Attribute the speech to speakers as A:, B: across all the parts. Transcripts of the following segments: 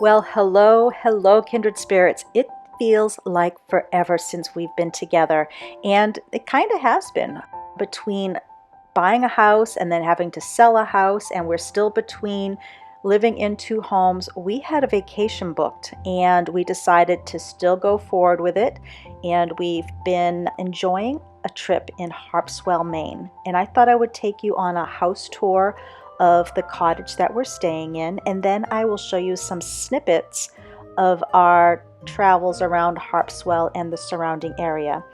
A: Well, hello, kindred spirits. It feels like forever since we've been together, and it kind of has been between buying a house and then having to sell a house, and we're still between living in two homes. We had a vacation booked, and we decided to still go forward with it, and we've been enjoying a trip in Harpswell, Maine. And I thought I would take you on a house tour of the cottage that we're staying in, and then I will show you some snippets of our travels around Harpswell and the surrounding area.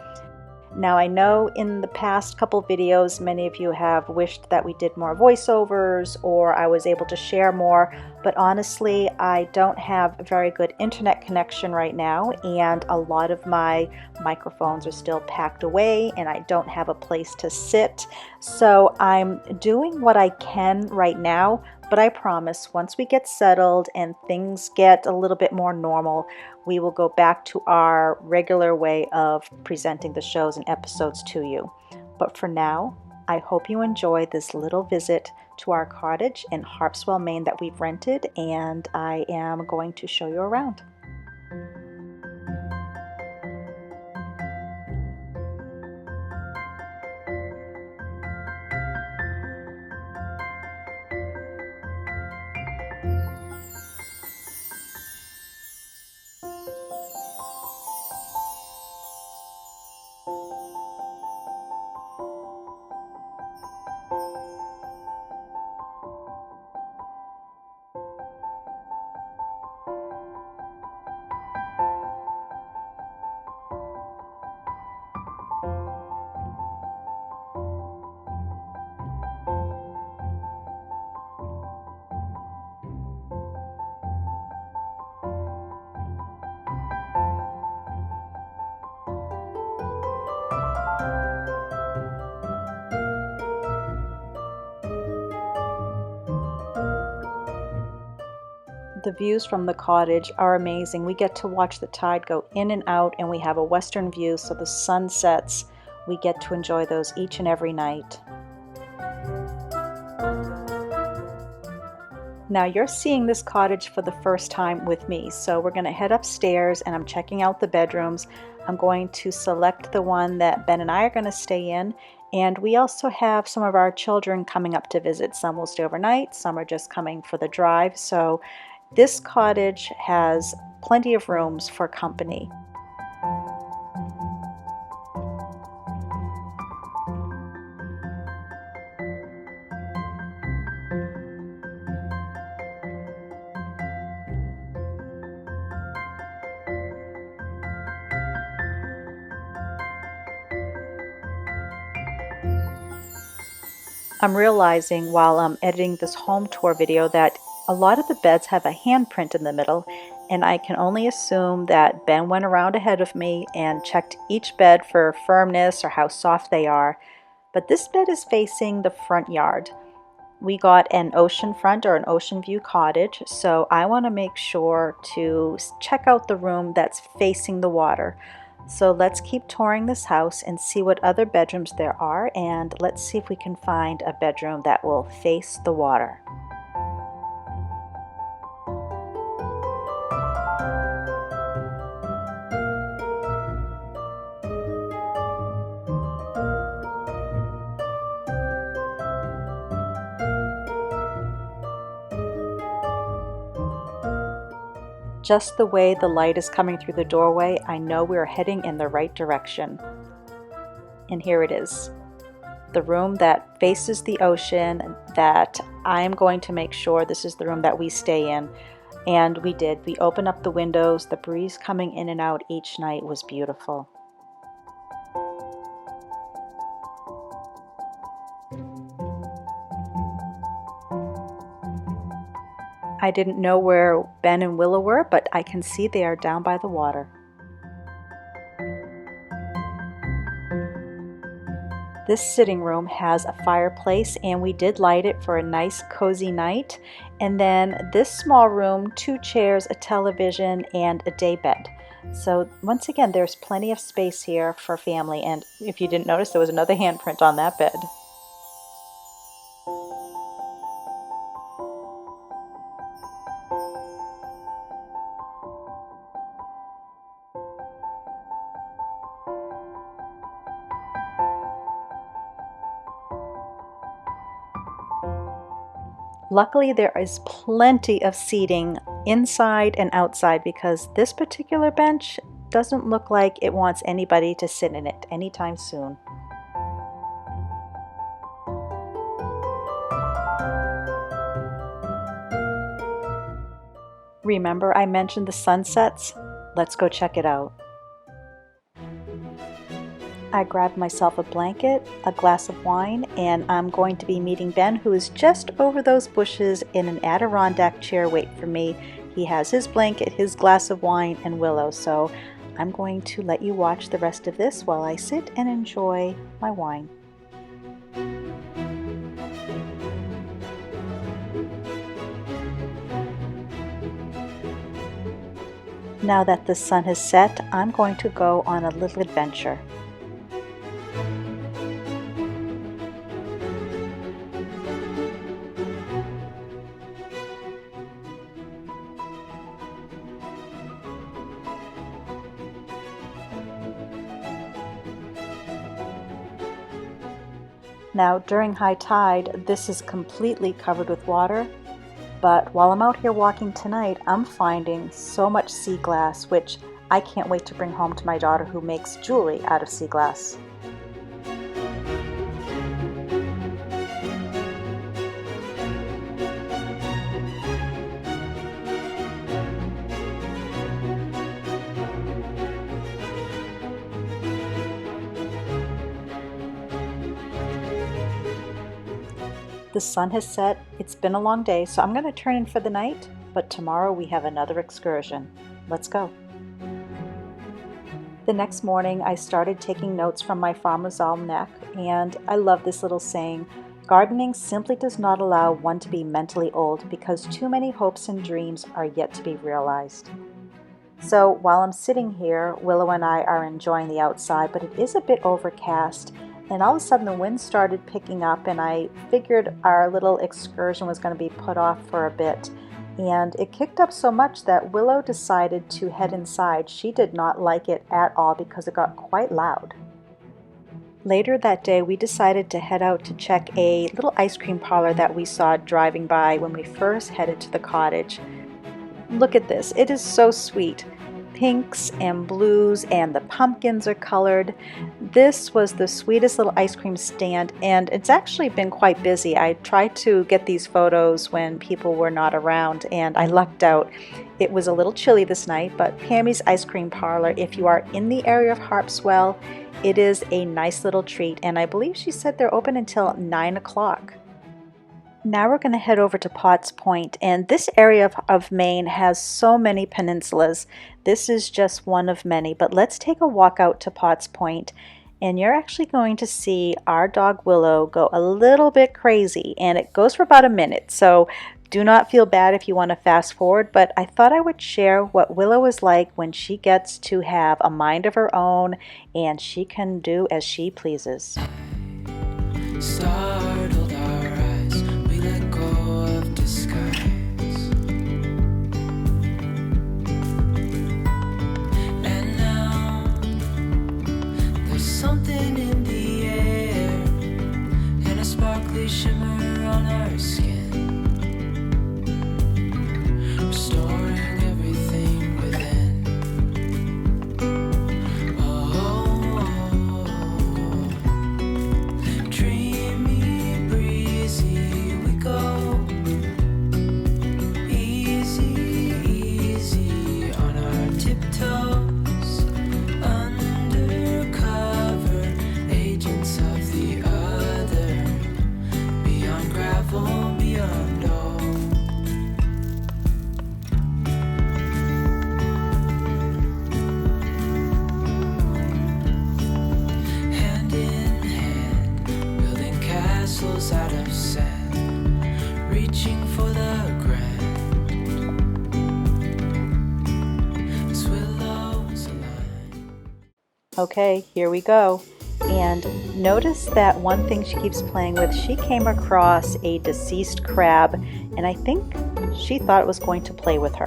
A: Now, I know in the past couple videos, many of you have wished that we did more voiceovers or I was able to share more, but honestly, I don't have a very good internet connection right now, and a lot of my microphones are still packed away and I don't have a place to sit. So I'm doing what I can right now, but I promise once we get settled and things get a little bit more normal, we will go back to our regular way of presenting the shows and episodes to you. But for now, I hope you enjoy this little visit to our cottage in Harpswell, Maine that we've rented, and I am going to show you around. The views from the cottage are amazing. We get to watch the tide go in and out, and we have a western view, so the sun sets. We get to enjoy those each and every night. Now you're seeing this cottage for the first time with me, so we're going to head upstairs and I'm checking out the bedrooms. I'm going to select the one that Ben and I are going to stay in, and we also have some of our children coming up to visit. Some will stay overnight, some are just coming for the drive, so this cottage has plenty of rooms for company. I'm realizing while I'm editing this home tour video that a lot of the beds have a handprint in the middle, and I can only assume that Ben went around ahead of me and checked each bed for firmness or how soft they are. But this bed is facing the front yard. We got an ocean front or an ocean view cottage, so I want to make sure to check out the room that's facing the water. So let's keep touring this house and see what other bedrooms there are, and let's see if we can find a bedroom that will face the water. Just the way the light is coming through the doorway, I know we're heading in the right direction. And here it is. The room that faces the ocean, that I'm going to make sure this is the room that we stay in. And we did. We opened up the windows. The breeze coming in and out each night was beautiful. I didn't know where Ben and Willow were, but I can see they are down by the water. This sitting room has a fireplace, and we did light it for a nice cozy night. And then this small room, 2 chairs, a television, and a day bed. So once again, there's plenty of space here for family. And if you didn't notice, there was another handprint on that bed. Luckily, there is plenty of seating inside and outside because this particular bench doesn't look like it wants anybody to sit in it anytime soon. Remember I mentioned the sunsets? Let's go check it out. I grabbed myself a blanket, a glass of wine, and I'm going to be meeting Ben, who is just over those bushes in an Adirondack chair waiting for me. He has his blanket, his glass of wine, and Willow, so I'm going to let you watch the rest of this while I sit and enjoy my wine. Now that the sun has set, I'm going to go on a little adventure. Now, during high tide, this is completely covered with water, but while I'm out here walking tonight, I'm finding so much sea glass, which I can't wait to bring home to my daughter who makes jewelry out of sea glass. The sun has set, it's been a long day, so I'm going to turn in for the night, but tomorrow we have another excursion. Let's go. The next morning I started taking notes from my farmer's almanac, and I love this little saying, gardening simply does not allow one to be mentally old because too many hopes and dreams are yet to be realized. So while I'm sitting here, Willow and I are enjoying the outside, but it is a bit overcast. And all of a sudden the wind started picking up and I figured our little excursion was going to be put off for a bit. And it kicked up so much that Willow decided to head inside. She did not like it at all because it got quite loud. Later that day we decided to head out to check a little ice cream parlor that we saw driving by when we first headed to the cottage. Look at this, it is so sweet. Pinks and blues and the pumpkins are colored. This was the sweetest little ice cream stand and it's actually been quite busy. I tried to get these photos when people were not around and I lucked out. It was a little chilly this night, but Pammy's Ice Cream Parlor, if you are in the area of Harpswell, it is a nice little treat and I believe she said they're open until 9 o'clock. Now we're going to head over to Potts Point, and this area of Maine has so many peninsulas. This is just one of many, but let's take a walk out to Potts Point, and you're actually going to see our dog Willow go a little bit crazy, and it goes for about a minute, so do not feel bad if you want to fast forward, but I thought I would share what Willow is like when she gets to have a mind of her own, and she can do as she pleases.
B: Startled our eyes, we let go of disguise. And now there's something in the air and a sparkly shimmer on our skin, restoring everything within. Dreamy, breezy, we go. Easy, easy on our tiptoes. Undercover, agents of the other. Beyond gravel, beyond all. Hand in hand, building castles out of sand, reaching for the grand. As willows align.
A: Okay, here we go. And notice that one thing she keeps playing with, she came across a deceased crab, and I think she thought it was going to play with her.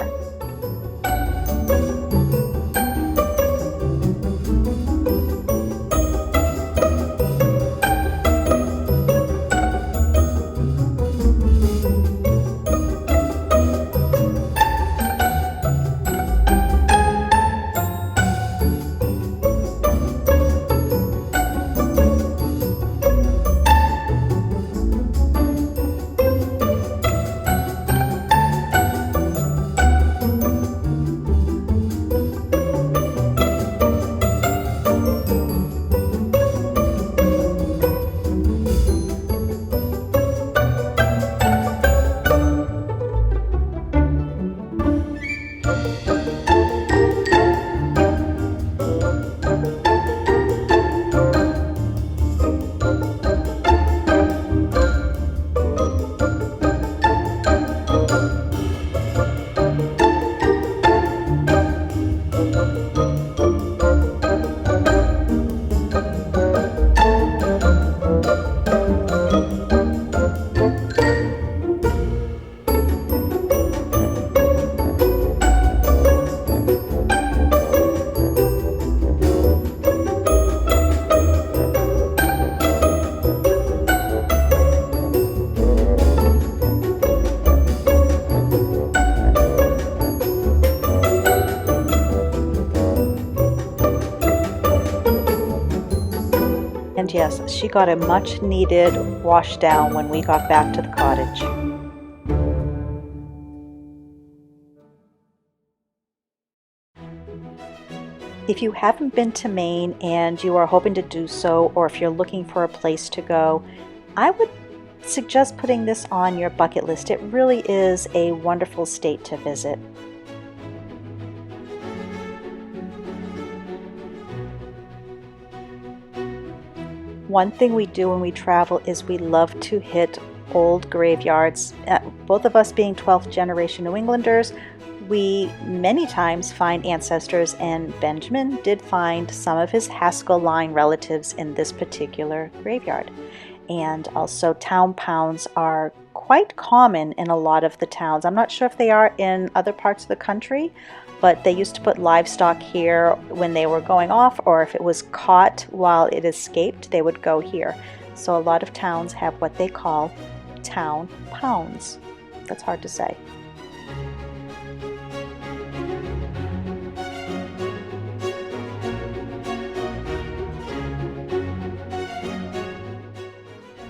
A: yes, she got a much needed wash down when we got back to the cottage. If you haven't been to Maine and you are hoping to do so, or if you're looking for a place to go, I would suggest putting this on your bucket list. It really is a wonderful state to visit. One thing we do when we travel is we love to hit old graveyards. Both of us being 12th generation New Englanders, we many times find ancestors, and Benjamin did find some of his Haskell line relatives in this particular graveyard. And also town pounds are quite common in a lot of the towns. I'm not sure if they are in other parts of the country, but they used to put livestock here when they were going off, or if it was caught while it escaped, they would go here. So a lot of towns have what they call town pounds. That's hard to say.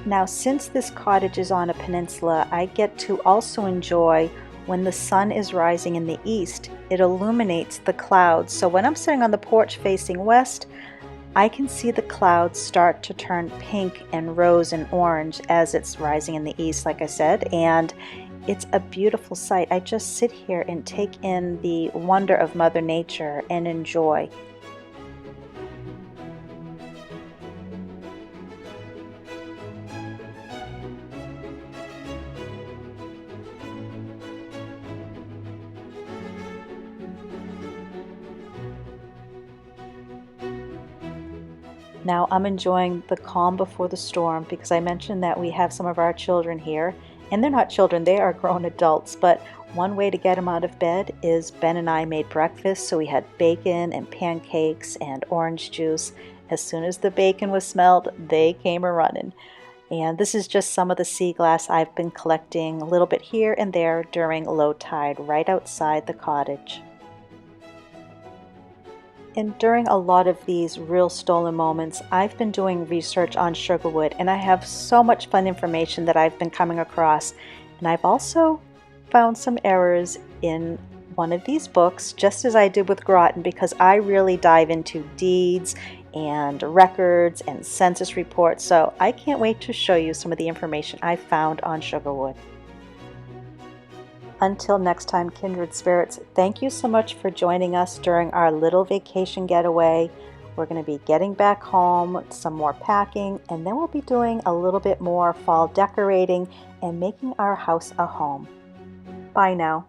A: Now, since this cottage is on a peninsula, I get to also enjoy when the sun is rising in the east. It illuminates the clouds. So when I'm sitting on the porch facing west, I can see the clouds start to turn pink and rose and orange as it's rising in the east, like I said, and it's a beautiful sight. I just sit here and take in the wonder of Mother Nature and enjoy. Now I'm enjoying the calm before the storm because I mentioned that we have some of our children here, and they're not children, they are grown adults, but one way to get them out of bed is Ben and I made breakfast. So we had bacon and pancakes and orange juice. As soon as the bacon was smelled, they came a running. And this is just some of the sea glass I've been collecting a little bit here and there during low tide right outside the cottage. And during a lot of these real stolen moments, I've been doing research on sugarwood, and I have so much fun information that I've been coming across. And I've also found some errors in one of these books, just as I did with Groton, because I really dive into deeds and records and census reports. So I can't wait to show you some of the information I found on sugarwood. Until next time, kindred spirits, thank you so much for joining us during our little vacation getaway. We're going to be getting back home, some more packing, and then we'll be doing a little bit more fall decorating and making our house a home. Bye now.